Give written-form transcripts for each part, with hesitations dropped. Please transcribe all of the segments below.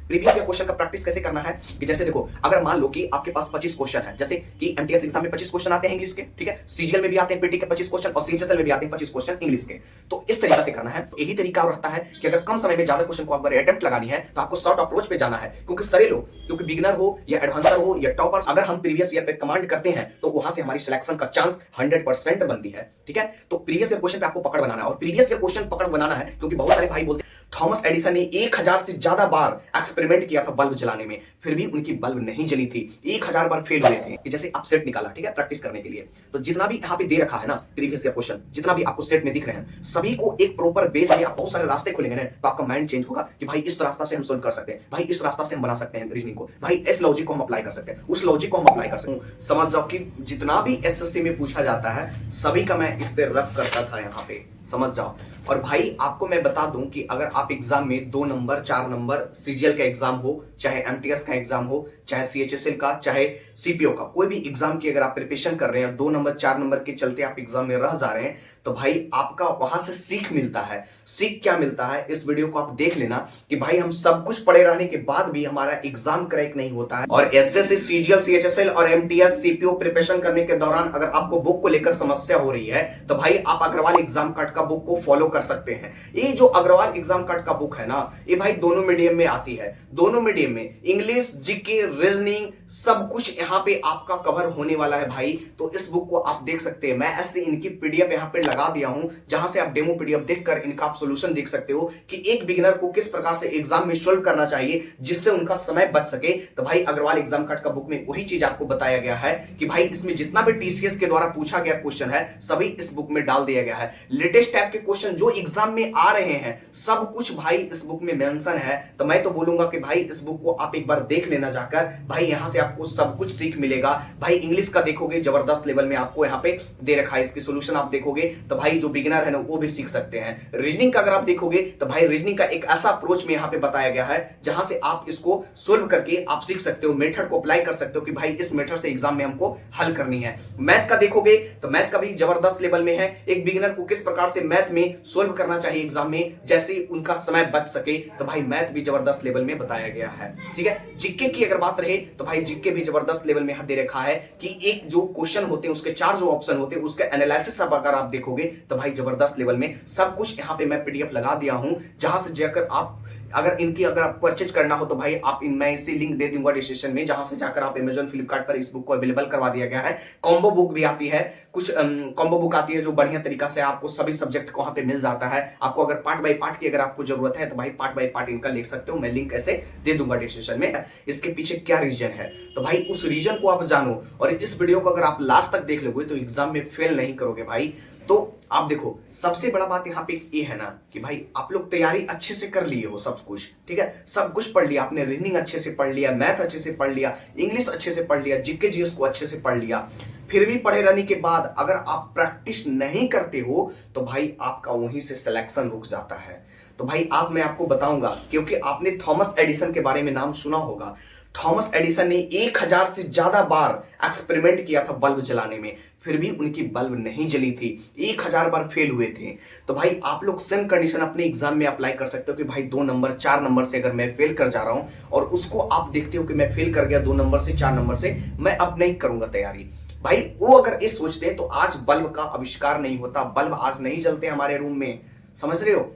Previous year question का practice कैसे करना है कि जैसे देखो, अगर मान लो कि आपके पास 25 क्वेश्चन है, जैसे कि एमटीएस एग्जाम में 25 क्वेश्चन आते हैं इंग्लिश के, ठीक है, सीजीएल में भी आते हैं पीटी के 25 क्वेश्चन और सीएचएसएल में भी आते हैं 25 क्वेश्चन इंग्लिश के। तो इस तरीका से करना है। तो यही तरीका रहता है कि अगर कम समय में ज्यादा क्वेश्चन को अगर अटेम्प्ट लगानी है तो आपको शॉर्ट अप्रोच पे जाना है, क्योंकि सारे लोग, क्योंकि बिगिनर हो या एडवांसर हो या टॉपर, अगर हम प्रीवियस ईयर पे कमांड करते हैं तो वहां से हमारी सिलेक्शन का चांस 100% बनती है। ठीक है, तो प्रीवियस ईयर क्वेश्चन पे आपको पकड़ बनाना है, और प्रीवियस ईयर क्वेश्चन पकड़ बनाना है क्योंकि बहुत सारे भाई बोलते हैं थॉमस एडिसन ने 1000 से ज्यादा बार एक्सपेरिमेंट किया था बल्ब जलाने में, फिर भी उनकी बल्ब नहीं जली थी, 1000 बार फेल हुए थे। कि जैसे आप सेट निकाला, ठीक है, प्रैक्टिस करने के लिए, तो जितना भी यहाँ पे दे रखा है ना प्रीवियस ईयर क्वेश्चन, जितना भी आपको सेट में दिख रहे हैं, सभी को एक प्रॉपर बेस में आप बहुत सारे रास्ते खुलेंगे ना, तो आपका माइंड चेंज होगा कि भाई इस रास्ता से हम सोल्व कर सकते हैं, भाई इस रास्ता से हम बना सकते हैं रीजनिंग को, भाई इस लॉजिक को हम अप्लाई कर सकते हैं, उस लॉजिक को हम अप्लाई कर सकते हैं। समझ जाओ कि जितना भी एसएससी में पूछा जाता है सभी का मैं इस पे रफ करता था यहाँ पे, समझ जाओ। और भाई आपको मैं बता दूं कि अगर आप एग्जाम में 2 नंबर 4 नंबर सीजीएल का एग्जाम हो, चाहे एमटीएस का एग्जाम हो, चाहे सीएचएसएल का, चाहे सीपीओ का, कोई भी एग्जाम की अगर आप प्रिपरेशन कर रहे हैं, 2 नंबर 4 नंबर के चलते आप एग्जाम में रह जा रहे हैं, तो भाई आपका वहां से सीख मिलता है। सीख क्या मिलता है, इस वीडियो को आप देख लेना कि भाई हम सब कुछ पढ़े रहने के बाद भी हमारा एग्जाम क्रैक नहीं होता है। और एसएससी सीजीएल सीएचएसएल और एमटीएस सीपीओ प्रिपरेशन करने के दौरान अगर आपको बुक को लेकर समस्या हो रही है तो भाई आप अग्रवाल एग्जाम कट का बुक को फॉलो कर सकते हैं। ये जो अग्रवाल एग्जाम कट का बुक है ना, ये भाई दोनों मीडियम में आती है, दोनों मीडियम में इंग्लिश, जीके, रीजनिंग, सब कुछ यहाँ पे आपका कवर होने वाला है भाई। तो इस बुक को आप देख सकते हैं, मैं ऐसे इनकी पीडीएफ यहाँ पे लगा दिया हूं, जहां से आप डेमो पीडीएफ देखकर इनका आप सॉल्यूशन देख सकते हो कि एक बिगिनर को किस प्रकार से एग्जाम में सॉल्व करना चाहिए जिससे उनका समय बच सके। तो भाई अग्रवाल एग्जाम कट का बुक में वही चीज आपको बताया गया है कि भाई इसमें जितना भी टीसीएस के द्वारा पूछा गया क्वेश्चन है सभी इस बुक में डाल दिया गया है। लेटेस्ट टाइप के क्वेश्चन जो एग्जाम में आ रहे हैं सब कुछ भाई इस बुक में मेंशन है। तो मैं तो बोलूंगा कि भाई इस बुक को आप एक बार देख लेना जाकर, भाई यहां से आपको सब कुछ सीख मिलेगा। भाई इंग्लिश का देखोगे जबरदस्त लेवल में आपको यहाँ पे दे रखा है, इसकी सोल्यूशन आप देखोगे तो भाई जो बिगिनर है ना वो भी सीख सकते हैं। रीजनिंग का अगर आप देखोगे तो भाई रीजनिंग का एक ऐसा अप्रोच में यहाँ पे बताया गया है जहां से आप इसको सोल्व करके आप सीख सकते हो, मेथड को अप्लाई कर सकते हो कि भाई इस मेथड से एग्जाम में हमको हल करनी है। मैथ का देखोगे तो मैथ का भी जबरदस्त लेवल में है, एक बिगिनर को किस प्रकार से मैथ में सोल्व करना चाहिए एग्जाम में जैसे उनका समय बच सके, तो भाई मैथ भी जबरदस्त लेवल में बताया गया है। ठीक है, जीके की अगर बात रहे तो भाई जीके भी जबरदस्त लेवल में दे रखा है कि एक जो क्वेश्चन होते हैं उसके 4 जो ऑप्शन होते हैं उसका एनालिसिस अगर आप देखोगे तो भाई जबरदस्त लेवल में सब कुछ यहाँ पे मैं पीडीएफ लगा दिया हूं, जहां से जाकर आप अगर इनकी अगर आप परचेज करना हो तो भाई आप मैं इसी लिंक दे दूंगा डिस्क्रिप्शन में, जहां से जाकर आप अमेजन फ्लिपकार्ट पर इस बुक को अवेलेबल करवा दिया गया है। कॉम्बो बुक भी आती है, कुछ कॉम्बो बुक आती है जो बढ़िया तरीका से आपको सभी सब्जेक्ट को वहां पे मिल जाता है। आपको अगर पार्ट बाय पार्ट की अगर आपको जरूरत है तो भाई पार्ट बाय पार्ट इनका लिख सकते हो, मैं लिंक ऐसे दे दूंगा डिस्क्रिप्शन में। इसके पीछे क्या रीजन है तो भाई उस रीजन को आप जानो, और इस वीडियो को अगर आप लास्ट तक देख लोगे तो एग्जाम में फेल नहीं करोगे भाई। तो आप देखो सबसे बड़ा बात यहाँ पे ये है ना कि भाई आप लोग तैयारी अच्छे से कर लिए हो सब कुछ, ठीक है, सब कुछ पढ़ लिया आपने, रीजनिंग अच्छे से पढ़ लिया, मैथ अच्छे से पढ़ लिया, इंग्लिश अच्छे से पढ़ लिया, जीके जीएस को अच्छे से पढ़ लिया, फिर भी पढ़े रहने के बाद अगर आप प्रैक्टिस नहीं करते हो तो भाई आपका वहीं से सिलेक्शन रुक जाता है। तो भाई आज मैं आपको बताऊंगा, क्योंकि आपने थॉमस एडिसन के बारे में नाम सुना होगा। थॉमस एडिसन ने 1000 से ज्यादा बार एक्सपेरिमेंट किया था बल्ब जलाने में, फिर भी उनकी बल्ब नहीं जली थी, 1000 बार फेल हुए थे। तो भाई आप लोग सेम कंडीशन अपने एग्जाम में अप्लाई कर सकते हो कि भाई 2 नंबर 4 नंबर से अगर मैं फेल कर जा रहा हूं और उसको आप देखते हो कि मैं फेल कर गया 2 नंबर से 4 नंबर से, मैं अब नहीं करूंगा तैयारी। भाई वो अगर ये सोचते हैं तो आज बल्ब का आविष्कार नहीं होता, बल्ब आज नहीं जलते हमारे रूम में, समझ रहे हो।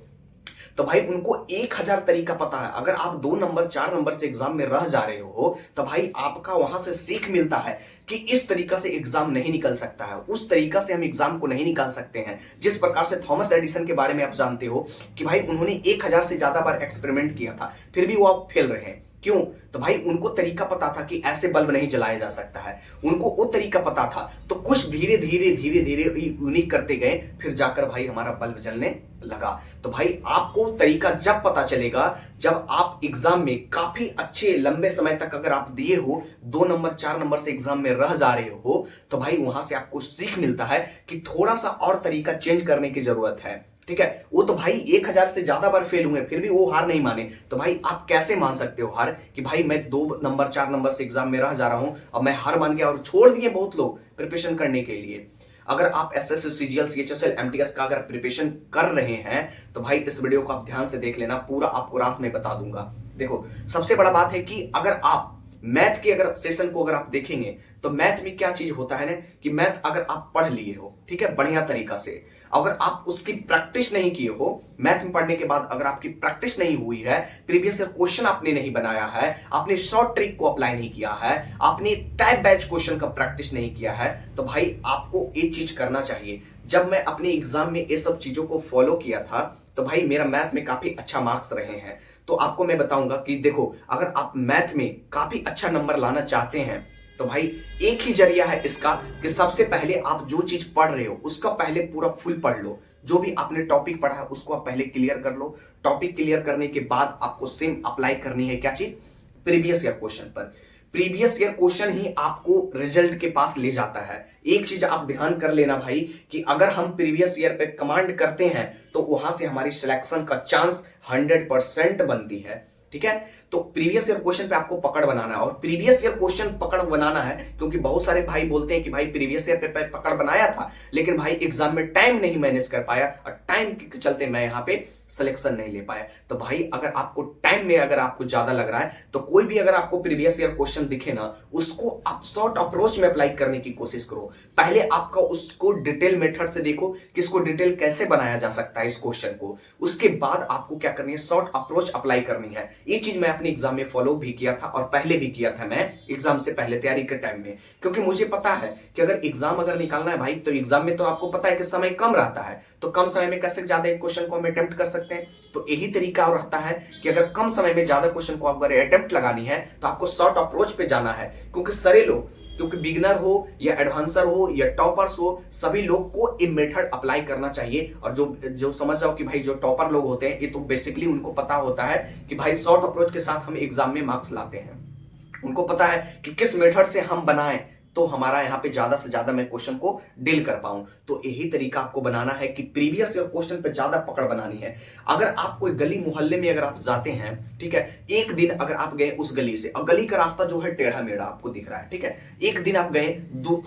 तो भाई उनको 1000 तरीका पता है। अगर आप 2 नंबर 4 नंबर से एग्जाम में रह जा रहे हो तो भाई आपका वहां से सीख मिलता है कि इस तरीका से एग्जाम नहीं निकल सकता है, उस तरीका से हम एग्जाम को नहीं निकाल सकते हैं। जिस प्रकार से थॉमस एडिसन के बारे में आप जानते हो कि भाई उन्होंने 1000 से ज्यादा बार एक्सपेरिमेंट किया था, फिर भी वो आप फेल रहे हैं, क्यों? तो भाई उनको तरीका पता था कि ऐसे बल्ब नहीं जलाया जा सकता है, उनको वो तरीका पता था। तो कुछ धीरे धीरे धीरे धीरे यूनिक करते गए, फिर जाकर भाई हमारा बल्ब जलने लगा। तो भाई आपको तरीका जब पता चलेगा जब आप एग्जाम में काफी अच्छे लंबे समय तक अगर आप दिए हो, 2 नंबर 4 नंबर से एग्जाम में रह जा रहे हो, तो भाई वहां से आपको सीख मिलता है कि थोड़ा सा और तरीका चेंज करने की जरूरत है। ठीक है, वो तो भाई 1000 से ज्यादा बार फेल हुए फिर भी वो हार नहीं माने। तो भाई आप कैसे मान सकते हो हार कि भाई मैं 2 नंबर 4 नंबर से एग्जाम में रह जा रहा हूं, अब मैं हार मान गया, और छोड़ दिए बहुत लोग प्रिपरेशन करने के लिए। अगर आप एसएससी, सीजीएल, सीएचएसएल, एमटीएस का अगर प्रिपरेशन कर रहे हैं तो भाई इस वीडियो को आप ध्यान से देख लेना, पूरा आपको रास में बता दूंगा। देखो, सबसे बड़ा बात है कि अगर आप मैथ के अगर सेशन को अगर आप देखेंगे तो मैथ में क्या चीज होता है ना कि मैथ अगर आप पढ़ लिए हो, ठीक है, बढ़िया तरीका से, अगर आप उसकी प्रैक्टिस नहीं किए हो, मैथ में पढ़ने के बाद अगर आपकी प्रैक्टिस नहीं हुई है, प्रीवियस ईयर क्वेश्चन आपने नहीं बनाया है, आपने शॉर्ट ट्रिक को अप्लाई नहीं किया है, आपने टाइप बैच क्वेश्चन का प्रैक्टिस नहीं किया है, तो भाई आपको एक चीज करना चाहिए। जब मैं अपने एग्जाम में ये सब चीजों को फॉलो किया था तो भाई मेरा मैथ में काफी अच्छा मार्क्स रहे हैं। तो आपको मैं बताऊंगा कि देखो, अगर आप मैथ में काफी अच्छा नंबर लाना चाहते हैं तो भाई एक ही जरिया है इसका कि सबसे पहले आप जो चीज पढ़ रहे हो उसका पहले पूरा फुल पढ़ लो। जो भी आपने टॉपिक पढ़ा है उसको आप पहले क्लियर कर लो। टॉपिक क्लियर करने के बाद आपको सेम अप्लाई करनी है क्या चीज, प्रीवियस ईयर क्वेश्चन पर। प्रीवियस ईयर क्वेश्चन ही आपको रिजल्ट के पास ले जाता है। एक चीज आप ध्यान कर लेना भाई कि अगर हम प्रीवियस ईयर पे कमांड करते हैं तो वहां से हमारी सिलेक्शन का चांस 100% बनती है, ठीक है। तो प्रीवियस ईयर क्वेश्चन पे आपको पकड़ बनाना है, और प्रीवियस ईयर क्वेश्चन पकड़ बनाना है क्योंकि बहुत सारे भाई बोलते हैं कि भाई प्रीवियस ईयर पे पकड़ बनाया था लेकिन भाई एग्जाम में टाइम नहीं मैनेज कर पाया और टाइम के चलते मैं यहाँ पे सिलेक्शन नहीं ले पाया। तो भाई अगर आपको टाइम में अगर आपको ज्यादा लग रहा है तो कोई भी अगर आपको प्रीवियस ईयर क्वेश्चन दिखे ना, उसको आप शॉर्ट अप्रोच में अप्लाई करने की कोशिश करो। पहले आपका उसको डिटेल मेथड से देखो कि इसको डिटेल कैसे बनाया जा सकता है इस क्वेश्चन को, उसके बाद आपको क्या करनी है, शॉर्ट अप्रोच अप्लाई करनी है। ये चीज मैं अपने एग्जाम में फॉलो भी किया था और पहले भी किया था मैं एग्जाम से पहले तैयारी के टाइम में, क्योंकि मुझे पता है कि अगर एग्जाम अगर निकालना है भाई तो एग्जाम में तो आपको पता है कि समय कम रहता है, तो कम समय में कैसे ज्यादा एक क्वेश्चन को हम अटेम्प्ट कर सकते हैं। तो यही तरीका और रहता है कि अगर कम समय में ज्यादा क्वेश्चन को अगर अटेम्प्ट लगानी है तो आपको शॉर्ट अप्रोच पे जाना है, क्योंकि सारे लोग, क्योंकि बिगिनर हो या एडवांसर हो या टॉपर्स हो, सभी लोग को ये मेथड अप्लाई करना चाहिए। और जो समझ जाओ कि भाई जो टॉपर लोग होते हैं ये तो बेसिकली उनको पता होता है कि भाई शॉर्ट अप्रोच के साथ हम एग्जाम में मार्क्स लाते हैं। उनको पता है कि किस मेथड से हम बनाएं तो हमारा यहाँ पे ज्यादा से ज्यादा मैं क्वेश्चन को डील कर पाऊं। तो यही तरीका आपको बनाना है कि प्रीवियस ईयर क्वेश्चन पे ज्यादा पकड़ बनानी है। अगर आप कोई गली मोहल्ले में अगर आप जाते हैं, ठीक है, एक दिन अगर आप गए उस गली से, और गली का रास्ता जो है टेढ़ा मेढ़ा आपको दिख रहा है, ठीक है, एक दिन आप गए,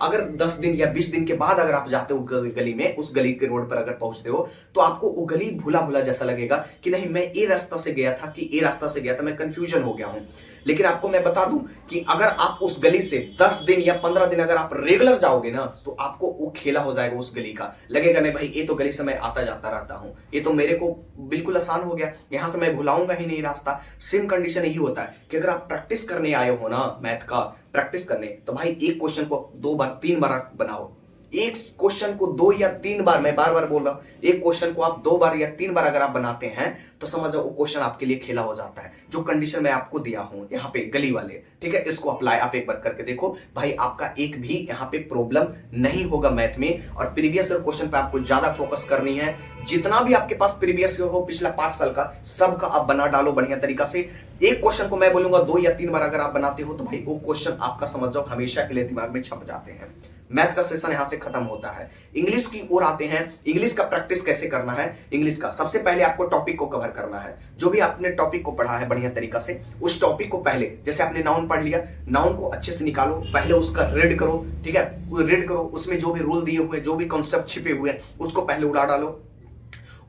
अगर 10 दिन या 20 दिन के बाद अगर आप जाते हो गली में, उस गली के रोड पर अगर पहुंचते हो तो आपको वो गली भूला भूला जैसा लगेगा कि नहीं मैं ये रास्ता से गया था कि ये रास्ता से गया था, मैं कंफ्यूजन हो गया हूं। लेकिन आपको मैं बता दूं कि अगर आप उस गली से 10 दिन या 15 दिन अगर आप रेगुलर जाओगे ना तो आपको वो खेला हो जाएगा उस गली का, लगेगा नहीं भाई ये तो गली से मैं आता जाता रहता हूं, ये तो मेरे को बिल्कुल आसान हो गया, यहां से मैं भुलाऊंगा ही नहीं रास्ता। सेम कंडीशन यही होता है कि अगर आप प्रैक्टिस करने आए हो ना, मैथ का प्रैक्टिस करने, तो भाई एक क्वेश्चन को 2 बार 3 बार आप बनाओ। एक क्वेश्चन को 2 या 3 बार, मैं बार बार बोल रहा हूं, एक क्वेश्चन को आप 2 बार या 3 बार अगर आप बनाते हैं तो समझ जाओ वो क्वेश्चन आपके लिए खेला हो जाता है। जो कंडीशन मैं आपको दिया हूं यहाँ पे गली वाले, ठीक है, इसको अप्लाई आप एक बार करके देखो भाई, आपका एक भी यहाँ पे प्रॉब्लम नहीं होगा मैथ में। और प्रीवियस ईयर क्वेश्चन पे आपको ज्यादा फोकस करनी है। जितना भी आपके पास प्रीवियस ईयर हो पिछला 5 साल का, सबका आप बना डालो बढ़िया तरीका से। एक क्वेश्चन को मैं बोलूंगा 2 या 3 बार अगर आप बनाते हो तो भाई वो क्वेश्चन आपका समझ जाओ हमेशा के लिए दिमाग में छप जाते हैं। मैथ का सेशन यहां से खत्म होता है। इंग्लिश की ओर आते हैं। इंग्लिश का प्रैक्टिस कैसे करना है, इंग्लिश का सबसे पहले आपको टॉपिक को कवर करना है। जो भी आपने टॉपिक को पढ़ा है बढ़िया तरीका से, उस टॉपिक को पहले, जैसे आपने नाउन पढ़ लिया, नाउन को अच्छे से निकालो, पहले उसका रीड करो, ठीक है, रीड करो, उसमें जो भी रूल दिए हुए, जो भी कॉन्सेप्ट छिपे हुए हैं उसको पहले उड़ा डालो।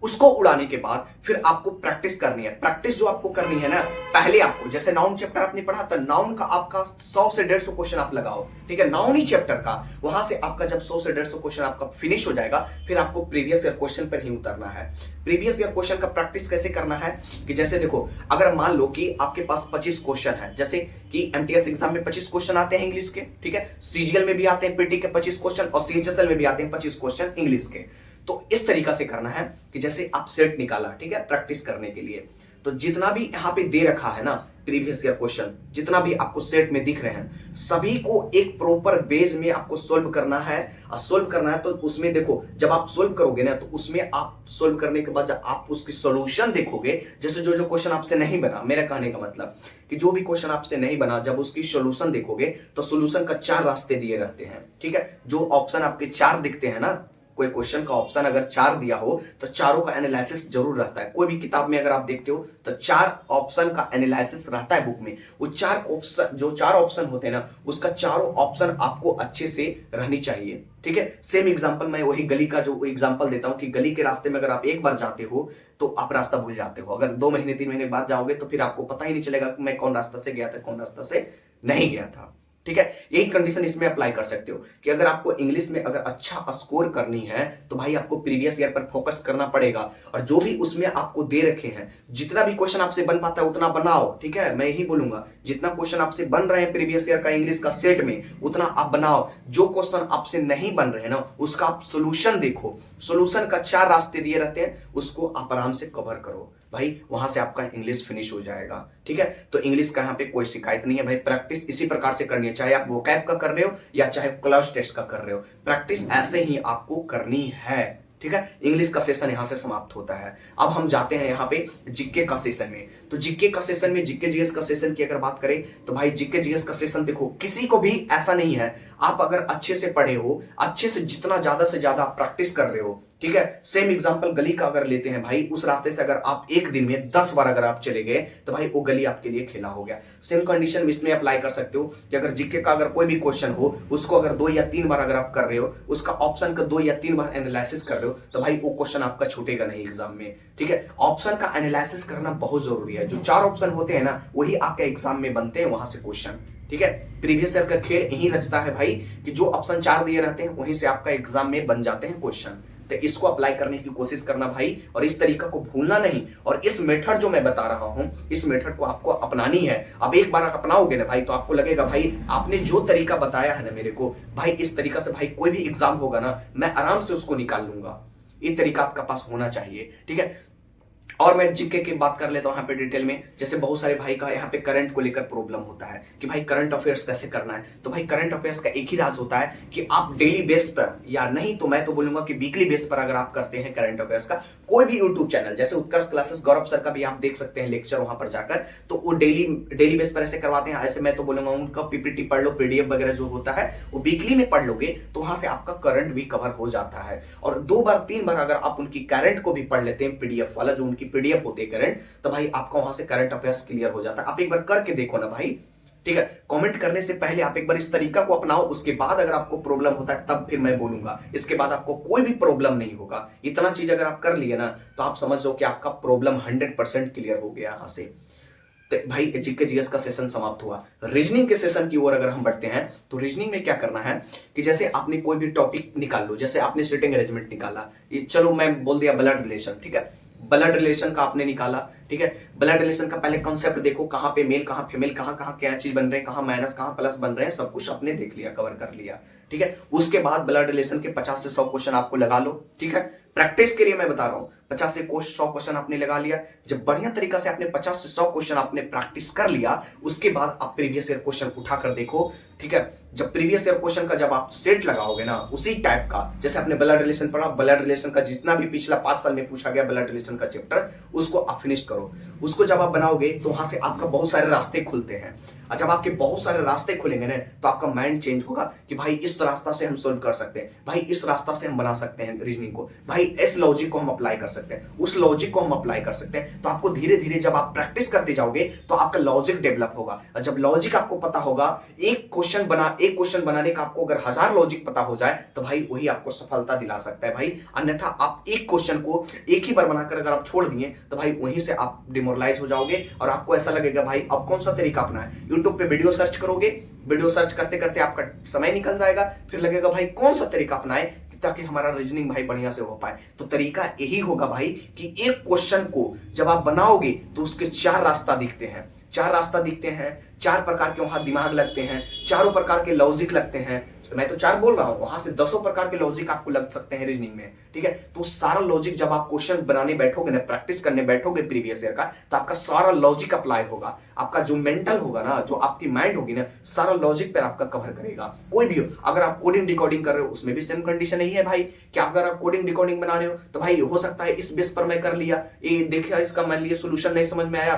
उसको उड़ाने के बाद फिर आपको प्रैक्टिस करनी है। प्रैक्टिस जो आपको करनी है ना, पहले आपको, जैसे नाउन चैप्टर आपने पढ़ा तो नाउन का आपका 100 से 150 क्वेश्चन आप लगाओ, ठीक है, नाउन ही चैप्टर का। वहां से आपका जब 100 से 150 क्वेश्चन आपका फिनिश हो जाएगा, फिर आपको प्रीवियस ईयर क्वेश्चन पर ही उतरना है। प्रीवियस ईयर क्वेश्चन का प्रैक्टिस कैसे करना है कि जैसे देखो, अगर मान लो कि आपके पास 25 क्वेश्चन है, जैसे कि एमटीएस एग्जाम में 25 क्वेश्चन आते हैं इंग्लिश के, ठीक है, सीजीएल में भी आते हैं पीटी के 25 क्वेश्चन, और सीएचएसएल में भी आते हैं 25 क्वेश्चन इंग्लिश के। तो इस तरीका से करना है कि जैसे आप सेट निकाला, ठीक है, प्रैक्टिस करने के लिए, तो जितना भी यहां पे दे रखा है ना प्रीवियस ईयर क्वेश्चन, जितना भी आपको सेट में दिख रहे हैं, सभी को एक प्रॉपर बेस में आपको सोल्व करना है। और सोल्व करना है तो उसमें देखो, जब आप सोल्व करोगे ना तो उसमें आप सोल्व करने के बाद जब आप उसकी सॉल्यूशन देखोगे, जैसे जो जो क्वेश्चन आपसे नहीं बना, मेरा कहने का मतलब कि जो भी क्वेश्चन आपसे नहीं बना, जब उसकी सॉल्यूशन देखोगे तो सॉल्यूशन का 4 रास्ते दिए रहते हैं, ठीक है। जो ऑप्शन आपके 4 दिखते हैं ना, कोई क्वेश्चन का ऑप्शन अगर 4 दिया हो तो चारों का एनालिसिस जरूर रहता है। कोई भी किताब में अगर आप देखते हो तो 4 ऑप्शन का एनालिसिस रहता है बुक में। वो 4 ऑप्शन, जो 4 ऑप्शन होते हैं ना, उसका चारों ऑप्शन आपको अच्छे से रहनी चाहिए, ठीक है। सेम एग्जांपल मैं वही गली का जो एग्जांपल देता हूं कि गली के रास्ते में अगर आप एक बार जाते हो तो आप रास्ता भूल जाते हो। अगर 2 महीने 3 महीने बाद जाओगे तो फिर आपको पता ही नहीं चलेगा कि मैं कौन रास्ता से गया था, कौन रास्ता से नहीं गया था, ठीक है। यही कंडीशन इसमें अप्लाई कर सकते हो कि अगर आपको इंग्लिश में अगर अच्छा स्कोर करनी है तो भाई आपको प्रीवियस ईयर पर फोकस करना पड़ेगा, और जो भी उसमें आपको दे रखे हैं, जितना भी क्वेश्चन आपसे बन पाता है उतना बनाओ, ठीक है। मैं यही बोलूंगा, जितना क्वेश्चन आपसे बन रहे हैं प्रीवियस ईयर का इंग्लिश का सेट में, उतना आप बनाओ। जो क्वेश्चन आपसे नहीं बन रहे हैं ना, उसका आप सोल्यूशन देखो। सोल्यूशन का 4 रास्ते दिए रहते हैं, उसको आप आराम से कवर करो भाई, वहां से आपका इंग्लिश फिनिश हो जाएगा, ठीक है। तो इंग्लिश का यहाँ पे कोई शिकायत नहीं है भाई। प्रैक्टिस इसी प्रकार से करनी है, चाहे आप वोकैब का कर रहे हो या चाहे क्लॉज टेस्ट का कर रहे हो, प्रैक्टिस ऐसे ही आपको करनी है, ठीक है। इंग्लिश का सेशन यहां से समाप्त होता है। अब हम जाते हैं यहाँ पे जीके का सेशन में। तो जीके का सेशन में, जीके जीएस का सेशन की अगर बात करें तो भाई जीके जीएस का सेशन देखो, किसी को भी ऐसा नहीं है, आप अगर अच्छे से पढ़े हो, अच्छे से जितना ज्यादा से ज्यादा प्रैक्टिस कर रहे हो, ठीक है। सेम एग्जांपल गली का अगर लेते हैं भाई, उस रास्ते से अगर आप एक दिन में 10 बार अगर आप चले गए तो भाई वो गली आपके लिए खेला हो गया। सेम कंडीशन इसमें अप्लाई कर सकते हो कि अगर जीके का अगर कोई भी क्वेश्चन हो, उसको अगर 2 या 3 बार अगर आप कर रहे हो, उसका ऑप्शन का 2 या 3 बार एनालिसिस कर रहे हो, तो भाई वो क्वेश्चन आपका छूटेगा नहीं एग्जाम में, ठीक है। ऑप्शन का एनालिसिस करना बहुत जरूरी है। जो 4 ऑप्शन होते हैं ना, वही आपके एग्जाम में बनते हैं, वहां से क्वेश्चन, ठीक है। प्रीवियस ईयर का खेल यही रचता है भाई कि जो ऑप्शन 4 दिए रहते हैं वहीं से आपका एग्जाम में बन जाते हैं क्वेश्चन। तो इसको अप्लाई करने की कोशिश करना भाई, और इस तरीका को भूलना नहीं। और इस मेथड जो मैं बता रहा हूं, इस मेथड को आपको अपनानी है। अब एक बार अपनाओगे ना भाई, तो आपको लगेगा भाई आपने जो तरीका बताया है ना मेरे को, भाई इस तरीका से भाई कोई भी एग्जाम होगा ना, मैं आराम से उसको निकाल लूंगा। ये तरीका आपका पास होना चाहिए, ठीक है। और मैं जीके की बात कर लेता हूं यहाँ पे डिटेल में। जैसे बहुत सारे भाई का यहाँ पे करंट को लेकर प्रॉब्लम होता है कि भाई करंट अफेयर्स कैसे करना है। तो भाई करंट अफेयर्स का एक ही राज होता है कि आप डेली बेस पर, या नहीं तो मैं तो बोलूंगा कि वीकली बेस पर अगर आप करते हैं करंट अफेयर्स का कोई भी यूट्यूब चैनल, जैसे उत्कर्ष क्लासेस, गौरव सर का भी आप देख सकते हैं लेक्चर वहां पर जाकर, तो वो डेली बेस पर ऐसे करवाते हैं। ऐसे मैं तो बोलूंगा उनका पीपीटी पढ़ लो, पीडीएफ वगैरह जो होता है वो वीकली में पढ़ लोगे तो वहां से आपका करंट भी कवर हो जाता है। और 2 बार 3 बार अगर आप उनकी करंट को भी पढ़ लेते हैं, पीडीएफ वाला जो उनकी पीडीएफ होती है करंट, तो भाई आपका वहां से करंट अफेयर्स क्लियर हो जाता है। आप एक बार करके देखो ना भाई, ठीक है। कमेंट करने से पहले आप एक बार इस तरीका को अपनाओ, उसके बाद अगर आपको प्रॉब्लम होता है तब फिर मैं बोलूंगा। इसके बाद आपको कोई भी प्रॉब्लम नहीं होगा। इतना चीज अगर आप कर लिए ना, तो आप समझ लो कि आपका प्रॉब्लम 100% क्लियर हो गया यहां से। तो भाई जीके जीएस का सेशन समाप्त हुआ। रीजनिंग के सेशन की ओर अगर हम बढ़ते हैं तो रीजनिंग में क्या करना है कि जैसे आपने कोई भी टॉपिक निकाल लो, जैसे आपने सिटिंग अरेंजमेंट निकाला, ये चलो मैं बोल दिया ब्लड रिलेशन, ठीक है। ब्लड रिलेशन का आपने निकाला, ठीक है। ब्लड रिलेशन का पहले कॉन्सेप्ट देखो, कहां पे मेल कहां फीमेल, कहां कहां क्या चीज बन रहे हैं, कहां माइनस कहां प्लस बन रहे हैं, सब कुछ आपने देख लिया, कवर कर लिया, ठीक है। उसके बाद ब्लड रिलेशन के 50 से 100 क्वेश्चन आपको लगा लो, ठीक है। प्रैक्टिस के लिए मैं बता रहा हूं, 50 से 100 क्वेश्चन आपने लगा लिया। जब बढ़िया तरीका से आपने 50 से 100 क्वेश्चन आपने प्रैक्टिस कर लिया, उसके बाद आप प्रीवियस ईयर क्वेश्चन उठाकर देखो, ठीक है। जब प्रीवियस ईयर क्वेश्चन का जब आप सेट लगाओगे ना, उसी टाइप का जैसे आपने ब्लड रिलेशन पढ़ा, ब्लड रिलेशन का जितना भी पिछला 5 साल में पूछा गया ब्लड रिलेशन का चैप्टर, उसको आप फिनिश करो। उसको जब आप बनाओगे तो वहां से आपका बहुत सारे रास्ते खुलते हैं, और जब आपके बहुत सारे रास्ते खुलेंगे ना, तो आपका माइंड चेंज होगा कि भाई इस रास्ता से हम सोल्व कर सकते हैं, भाई इस रास्ता से हम बना सकते हैं रीजनिंग को, भाई इस लॉजिक को हम अप्लाई कर सकते हैं, उस लॉजिक को हम अप्लाई कर सकते हैं। तो आपको धीरे धीरे जब आप प्रैक्टिस करते जाओगे तो आपका लॉजिक डेवलप होगा। और जब लॉजिक आपको पता होगा, एक क्वेश्चन बनाने का आपको अगर 1000 लॉजिक पता हो जाए, तो भाई वही आपको सफलता दिला सकता है भाई। अन्यथा आप एक क्वेश्चन को एक ही बार बनाकर अगर आप छोड़ दिए, तो भाई वहीं से आप डिमोरलाइज हो जाओगे, और आपको ऐसा लगेगा भाई अब कौन सा तरीका अपना है। यूट्यूब पे वीडियो सर्च करोगे, वीडियो सर्च करते करते आपका समय निकल जाएगा, फिर लगेगा भाई कौन सा तरीका अपनाए ताकि हमारा रीजनिंग भाई बढ़िया से हो पाए। तो तरीका यही होगा भाई कि एक क्वेश्चन को जब आप बनाओगे तो उसके 4 रास्ता दिखते हैं, 4 रास्ता दिखते हैं, 4 प्रकार के वहां दिमाग लगते हैं, चारों प्रकार के लॉजिक लगते हैं। मैं तो 4 बोल रहा हूं, वहां से 10 प्रकार के लॉजिक आपको लग सकते हैं रीजनिंग में, ठीक है। तो सारा लॉजिक जब आप क्वेश्चन बनाने बैठोगे ना, प्रैक्टिस करने बैठोगे प्रीवियस ईयर का, तो आपका सारा लॉजिक अप्लाई होगा। आपका जो मेंटल होगा ना, जो आपकी माइंड होगी ना, सारा लॉजिक पर आपका कवर करेगा। कोई भी हो, अगर आप कोडिंग डिकोडिंग कर रहे हो, उसमें भी सेम कंडीशन यही है भाई कि अगर आप कोडिंग डिकोडिंग बना रहे हो, तो भाई हो सकता है इस बेस पर मैं कर लिया, ये देखिए इसका मान लिया सोल्यूशन नहीं समझ में आया,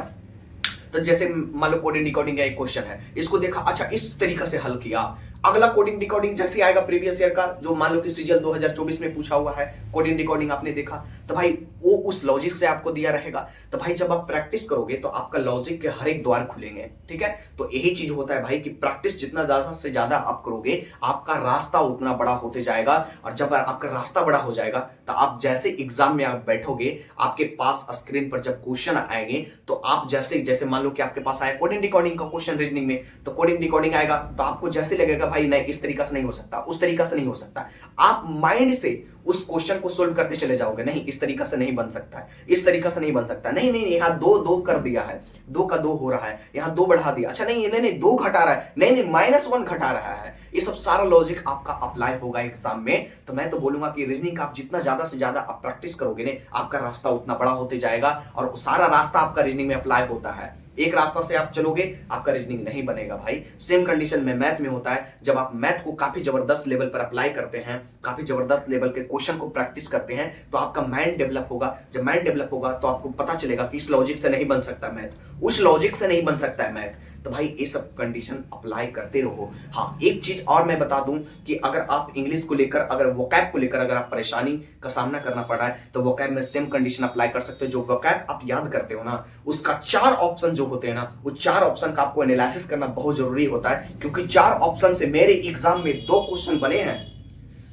तो जैसे मान लो कोडिंग डिकोडिंग का एक क्वेश्चन है, इसको देखा, अच्छा इस तरीका से हल किया, अगला कोडिंग डिकोडिंग जैसे आएगा प्रीवियस ईयर का, जो मान लो कि सीजीएल 2024 में पूछा हुआ है, कोडिंग डिकोडिंग आपने देखा, तो भाई वो उस लॉजिक से आपको दिया रहेगा। तो भाई जब आप प्रैक्टिस करोगे तो आपका लॉजिक के हर एक द्वार खुलेंगे, ठीक है। तो यही चीज होता है भाई कि प्रैक्टिस जितना ज्यादा से ज्यादा आप करोगे, आपका रास्ता उतना बड़ा होते जाएगा। और जब आपका रास्ता बड़ा हो जाएगा तो आप जैसे एग्जाम में आप बैठोगे, आपके पास स्क्रीन पर जब क्वेश्चन आएंगे तो आप जैसे जैसे मान लो कि आपके पास आया कोडिंग डिकोडिंग का क्वेश्चन रीजनिंग में, तो कोडिंग डिकोडिंग आएगा तो आपको जैसे लगेगा भाई नहीं इस तरीका से नहीं हो सकता, उस तरीका से नहीं हो सकता, आप माइंड से उस क्वेश्चन को सोल्व करते चले जाओगे, नहीं इस तरीका से नहीं बन सकता है, इस तरीका से नहीं बन सकता, नहीं नहीं यहाँ दो दो कर दिया है, 2 का 2 हो रहा है, यहाँ 2 बढ़ा दिया, अच्छा नहीं नहीं नहीं 2 घटा रहा है, नहीं नहीं -1 घटा रहा है। ये सब सारा लॉजिक आपका अप्लाई होगा एग्जाम में। तो मैं तो बोलूंगा कि रीजनिंग का आप जितना ज्यादा से ज्यादा आप प्रैक्टिस करोगे ना, आपका रास्ता उतना बड़ा होते जाएगा। और सारा रास्ता आपका रीजनिंग में अप्लाई होता है, एक रास्ता से आप चलोगे आपका रीजनिंग नहीं बनेगा भाई। सेम कंडीशन में मैथ में होता है, जब आप मैथ को काफी जबरदस्त लेवल पर अप्लाई करते हैं, काफी जबरदस्त लेवल के क्वेश्चन को प्रैक्टिस करते हैं, तो आपका माइंड डेवलप होगा। जब माइंड डेवलप होगा तो आपको पता चलेगा कि इस लॉजिक से नहीं बन सकता मैथ, उस लॉजिक से नहीं बन सकता है मैथ। तो भाई ये सब कंडीशन अप्लाई करते रहो। हाँ एक चीज और मैं बता दूं कि अगर आप इंग्लिश को लेकर, अगर वोकैब को लेकर अगर आप परेशानी का सामना करना पड़ रहा है, तो वोकैब में सेम कंडीशन अप्लाई कर सकते हो। जो वोकैब आप याद करते हो ना, उसका 4 ऑप्शन जो होते हैं ना, वो 4 ऑप्शन का आपको एनालिसिस करना बहुत जरूरी होता है। क्योंकि 4 ऑप्शन से मेरे एग्जाम में 2 क्वेश्चन बने हैं,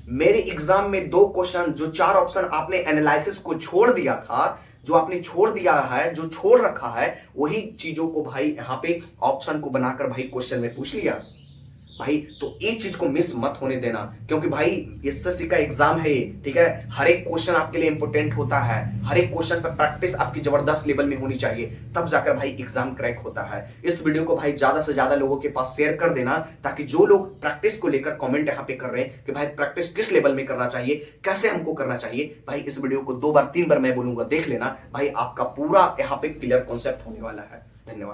मेरे एग्जाम में 2 क्वेश्चन, जो 4 ऑप्शन आपने एनालिसिस को छोड़ दिया था, जो आपने छोड़ दिया है, जो छोड़ रखा है, वही चीजों को भाई यहां पे ऑप्शन को बनाकर भाई क्वेश्चन में पूछ लिया भाई। तो इस चीज को मिस मत होने देना, क्योंकि भाई एसएससी का एग्जाम है ये, ठीक है। हर एक क्वेश्चन आपके लिए इंपॉर्टेंट होता है, हर एक क्वेश्चन पर प्रैक्टिस आपकी जबरदस्त लेवल में होनी चाहिए, तब जाकर भाई एग्जाम क्रैक होता है। इस वीडियो को भाई ज्यादा से ज्यादा लोगों के पास शेयर कर देना, ताकि जो लोग प्रैक्टिस को लेकर कमेंट यहाँ पे कर रहे हैं कि भाई प्रैक्टिस किस लेवल में करना चाहिए, कैसे हमको करना चाहिए, भाई इस वीडियो को 2 बार 3 बार मैं बोलूंगा देख लेना भाई, आपका पूरा यहाँ पे क्लियर कॉन्सेप्ट होने वाला है। धन्यवाद।